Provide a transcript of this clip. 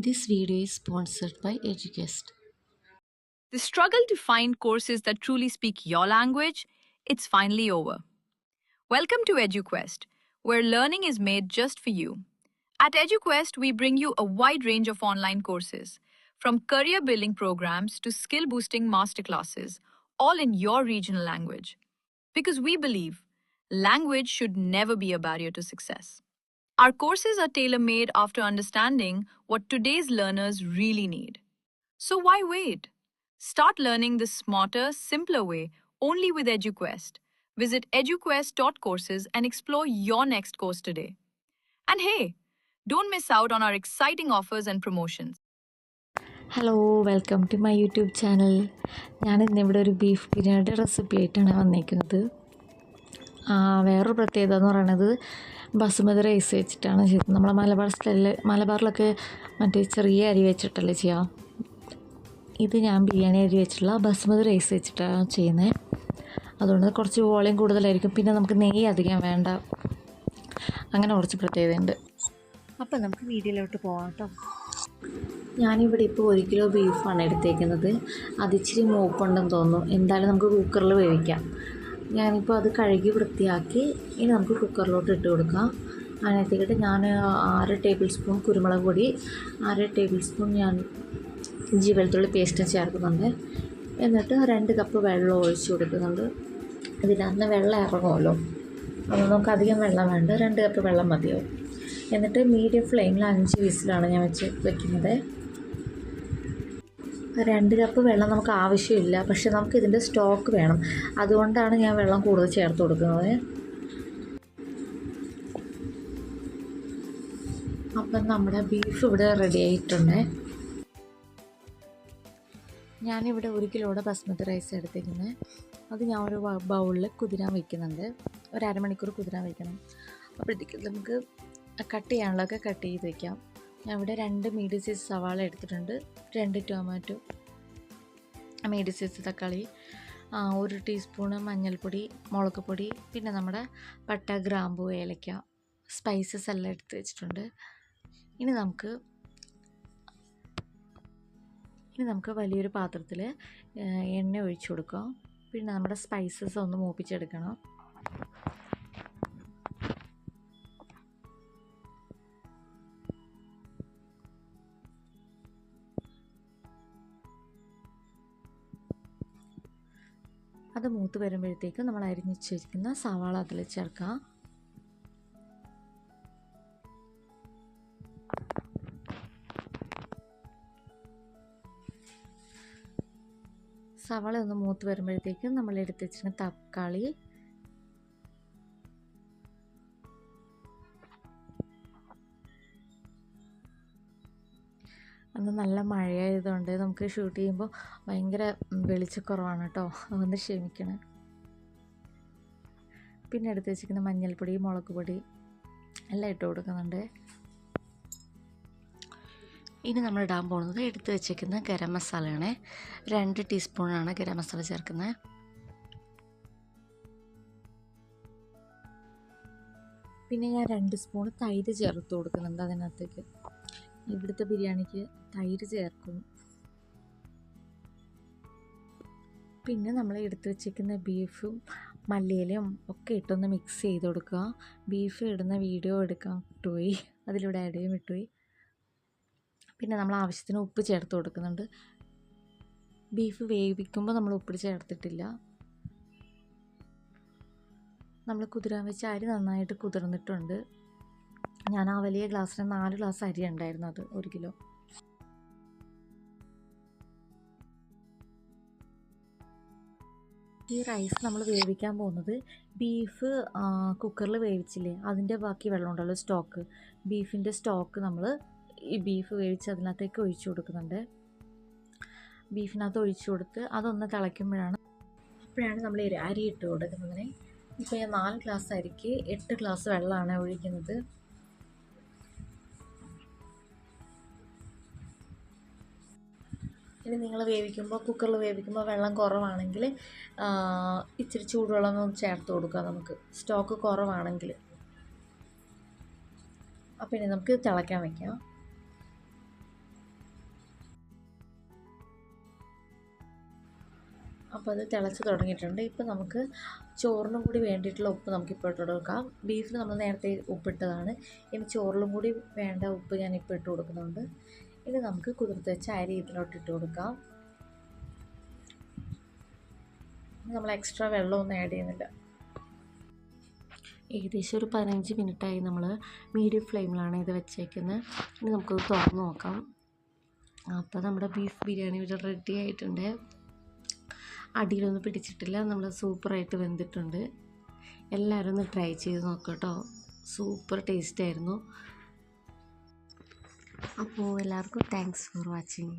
This video is sponsored by EduQuest. The struggle to find courses that truly speak your language, it's finally over. Welcome to EduQuest, where learning is made just for you. At EduQuest, we bring you a wide range of online courses, from career building programs to skill boosting masterclasses, all in your regional language. Because we believe language should never be a barrier to success. Our courses are tailor made after understanding what today's learners really need. So why wait? Start learning the smarter, simpler way only with EduQuest. Visit eduquest.courses and explore your next course today. And hey, don't miss out on our exciting offers and promotions. Hello welcome to my YouTube channel. ഞാനിന്നിവിടെ ഒരു beef ബിരിയാണിയുടെ recipe ആയിട്ടാണ് വന്നിരിക്കുന്നത്. വേറൊരു പ്രത്യേകത എന്ന് പറയുന്നത് basmati rice വെച്ചിട്ടാണ് ചെയ്യുന്നത്. നമ്മളെ മലബാറിലൊക്കെ മറ്റേ ചെറിയ അരി വെച്ചിട്ടല്ലേ ചെയ്യുക. ഇത് ഞാൻ ബിരിയാണി അരി വെച്ചിട്ടുള്ള ബസുമതി റൈസ് വെച്ചിട്ടാണ് ചെയ്യുന്നത്. അതുകൊണ്ട് കുറച്ച് വോളിയം കൂടുതലായിരിക്കും. പിന്നെ നമുക്ക് നെയ്യ് അധികം വേണ്ട. അങ്ങനെ കുറച്ച് പ്രത്യേകതയുണ്ട്. അപ്പം നമുക്ക് വീഡിയോയിലോട്ട് പോകാം കേട്ടോ. ഞാനിവിടെ ഇപ്പോൾ 1 കിലോ ബീഫാണ് എടുത്തേക്കുന്നത്. അതിച്ചിരി മൂപ്പുണ്ടെന്ന് തോന്നുന്നു. എന്തായാലും നമുക്ക് കുക്കറിൽ വേവിക്കാം. ഞാനിപ്പോൾ അത് കഴുകി വൃത്തിയാക്കി ഇനി നമുക്ക് കുക്കറിലോട്ട് ഇട്ട് കൊടുക്കാം. അതിനകത്തേക്കിട്ട് ഞാൻ 6 ടേബിൾ സ്പൂൺ കുരുമുളക് പൊടി, 1/2 ടേബിൾ സ്പൂൺ ഞാൻ ഇഞ്ചി വെളുത്തുള്ളി പേസ്റ്റ് ചേർക്കുന്നുണ്ട്. എന്നിട്ട് 2 കപ്പ് വെള്ളം ഒഴിച്ച് കൊടുക്കുന്നുണ്ട്. ഇതിനകത്ത് വെള്ളം ഇറങ്ങുമല്ലോ, അപ്പോൾ നമുക്ക് അധികം വെള്ളം വേണ്ട, 2 കപ്പ് വെള്ളം മതിയാവും. എന്നിട്ട് മീഡിയം ഫ്ലെയിമിൽ 5 വിസിലാണ് ഞാൻ വയ്ക്കുന്നത്. 2 കപ്പ് വെള്ളം നമുക്ക് ആവശ്യമില്ല, പക്ഷെ നമുക്ക് ഇതിൻ്റെ സ്റ്റോക്ക് വേണം. അതുകൊണ്ടാണ് ഞാൻ വെള്ളം കൂടുതൽ ചേർത്ത് കൊടുക്കുന്നത്. അപ്പം നമ്മുടെ ബീഫ് ഇവിടെ റെഡി ആയിട്ടുണ്ട്. ഞാനിവിടെ 1 കിലോയുടെ ബസ്മതി റൈസ് എടുത്തിരിക്കുന്നത്. അത് ഞാൻ ഒരു ബൗളിൽ കുതിരാൻ വയ്ക്കുന്നുണ്ട്. ഒരു അരമണിക്കൂർ കുതിരാൻ വയ്ക്കണം. അപ്പോഴത്തേക്ക് നമുക്ക് കട്ട് ചെയ്യാനുള്ളതൊക്കെ കട്ട് ചെയ്ത് വയ്ക്കാം. ഞാൻ ഇവിടെ 2 മീഡിയം സൈസ് സവാള എടുത്തിട്ടുണ്ട്, 2 ടൊമാറ്റോ, മീഡിയം സൈസ് തക്കാളി, 1 ടീസ്പൂണ് മഞ്ഞൾപ്പൊടി, മുളക് പൊടി, പിന്നെ നമ്മുടെ പട്ട, ഗ്രാമ്പൂ, ഏലക്ക, സ്പൈസസ് എല്ലാം എടുത്ത് വെച്ചിട്ടുണ്ട്. ഇനി നമുക്ക് വലിയൊരു പാത്രത്തിൽ എണ്ണ ഒഴിച്ചു കൊടുക്കാം. പിന്നെ നമ്മുടെ സ്പൈസസ് ഒന്ന് മൂപ്പിച്ചെടുക്കണം. അത് മൂത്ത് വരുമ്പോഴത്തേക്കും നമ്മൾ അരിഞ്ഞ് വെച്ചിരിക്കുന്ന സവാള അതിൽ ചേർക്കാം. സവാള ഒന്ന് മൂത്ത് വരുമ്പോഴത്തേക്കും നമ്മൾ എടുത്ത് വെച്ചിരുന്ന തക്കാളി, അന്ന് നല്ല മഴയായതുകൊണ്ട് നമുക്ക് ഷൂട്ട് ചെയ്യുമ്പോൾ ഭയങ്കര വെളിച്ചക്കുറവാണ് കേട്ടോ, അതൊന്ന് ക്ഷമിക്കണം. പിന്നെ എടുത്ത് വെച്ചിരിക്കുന്ന മഞ്ഞൾപ്പൊടി, മുളക് പൊടി എല്ലാം ഇട്ട് കൊടുക്കുന്നുണ്ട്. ഇനി നമ്മൾ ഇടാൻ പോകുന്നത് എടുത്ത് വെച്ചിരിക്കുന്ന ഗരം മസാലയാണ്. 2 ടീസ്പൂണാണ് ഗരം മസാല ചേർക്കുന്നത്. പിന്നെ ഞാൻ 2 സ്പൂൺ തൈര് ചേർത്ത് കൊടുക്കുന്നുണ്ട് അതിനകത്തേക്ക്. ഇവിടുത്തെ ബിരിയാണിക്ക് തൈര് ചേർക്കും. പിന്നെ നമ്മൾ എടുത്ത് വെച്ചിരിക്കുന്ന ബീഫും മല്ലിയിലയും ഒക്കെ ഇട്ടൊന്ന് മിക്സ് ചെയ്ത് കൊടുക്കുക. ബീഫ് ഇടുന്ന വീഡിയോ എടുക്കാൻ വിട്ടുപോയി, അതിലൂടെ ആഡ് ചെയ്യാൻ വിട്ടുപോയി. പിന്നെ നമ്മൾ ആവശ്യത്തിന് ഉപ്പ് ചേർത്ത് കൊടുക്കുന്നുണ്ട്. ബീഫ് വേവിക്കുമ്പോൾ നമ്മൾ ഉപ്പ് ചേർത്തിട്ടില്ല. നമ്മൾ കുതിരാൻ വെച്ച അരി നന്നായിട്ട് കുതിർന്നിട്ടുണ്ട്. ഞാൻ ആ വലിയ ഗ്ലാസ്സിന് 4 ഗ്ലാസ് അരി ഉണ്ടായിരുന്നു, അത് 1 കിലോ. ഈ റൈസ് നമ്മൾ വേവിക്കാൻ പോകുന്നത് ബീഫ് കുക്കറിൽ വേവിച്ചില്ലേ, അതിൻ്റെ ബാക്കി വെള്ളം ഉണ്ടല്ലോ, സ്റ്റോക്ക്, ബീഫിൻ്റെ സ്റ്റോക്ക് നമ്മൾ ഈ ബീഫ് വേവിച്ച് അതിനകത്തേക്ക് ഒഴിച്ചു കൊടുക്കുന്നുണ്ട്. ബീഫിനകത്ത് ഒഴിച്ചു കൊടുത്ത് അതൊന്ന് തിളയ്ക്കുമ്പോഴാണ് നമ്മൾ അരി ഇട്ട് കൊടുക്കുന്നത്. ഇപ്പോൾ ഞാൻ 4 ഗ്ലാസ് അരിക്ക് 8 ഗ്ലാസ് വെള്ളമാണ് ഒഴിക്കുന്നത്. ഇനി നിങ്ങൾ കുക്കറിൽ വേവിക്കുമ്പോൾ വെള്ളം കുറവാണെങ്കിൽ ഇച്ചിരി ചൂടുവെള്ളം ചേർത്ത് കൊടുക്കുക നമുക്ക്, സ്റ്റോക്ക് കുറവാണെങ്കിൽ. അപ്പോൾ ഇനി നമുക്ക് തിളയ്ക്കാൻ വയ്ക്കാം. അപ്പോൾ അത് തിളച്ച് തുടങ്ങിയിട്ടുണ്ട്. ഇപ്പോൾ നമുക്ക് ചോറിനും കൂടി വേണ്ടിയിട്ടുള്ള ഉപ്പ് നമുക്കിപ്പോൾ ഇട്ട് കൊടുക്കാം. ബീഫിന് നമ്മൾ നേരത്തെ ഉപ്പിട്ടതാണ്. ഇനി ചോറിലും കൂടി വേണ്ട ഉപ്പ് ഞാനിപ്പോൾ ഇട്ട് കൊടുക്കുന്നുണ്ട്. ഇനി നമുക്ക് കുതിർത്ത് വെച്ച അരി ഇതിലോട്ട് ഇട്ട് കൊടുക്കാം. നമ്മൾ എക്സ്ട്രാ വെള്ളമൊന്നും ആഡ് ചെയ്യുന്നില്ല. ഏകദേശം ഒരു 15 മിനിറ്റായി നമ്മൾ മീഡിയം ഫ്ലെയിമിലാണ് ഇത് വെച്ചേക്കുന്നത്. ഇനി നമുക്കത് തുറന്ന് നോക്കാം. അപ്പോൾ നമ്മുടെ ബീഫ് ബിരിയാണി ഇവിടെ റെഡി ആയിട്ടുണ്ട്. അടിയിലൊന്നും പിടിച്ചിട്ടില്ല, നമ്മൾ സൂപ്പറായിട്ട് വെന്തിട്ടുണ്ട്. എല്ലാവരും ഒന്ന് ട്രൈ ചെയ്ത് നോക്കാം കേട്ടോ. സൂപ്പർ ടേസ്റ്റ് ആയിരുന്നു. അപ്പോൾ എല്ലാവർക്കും താങ്ക്സ് ഫോർ വാച്ചിങ്.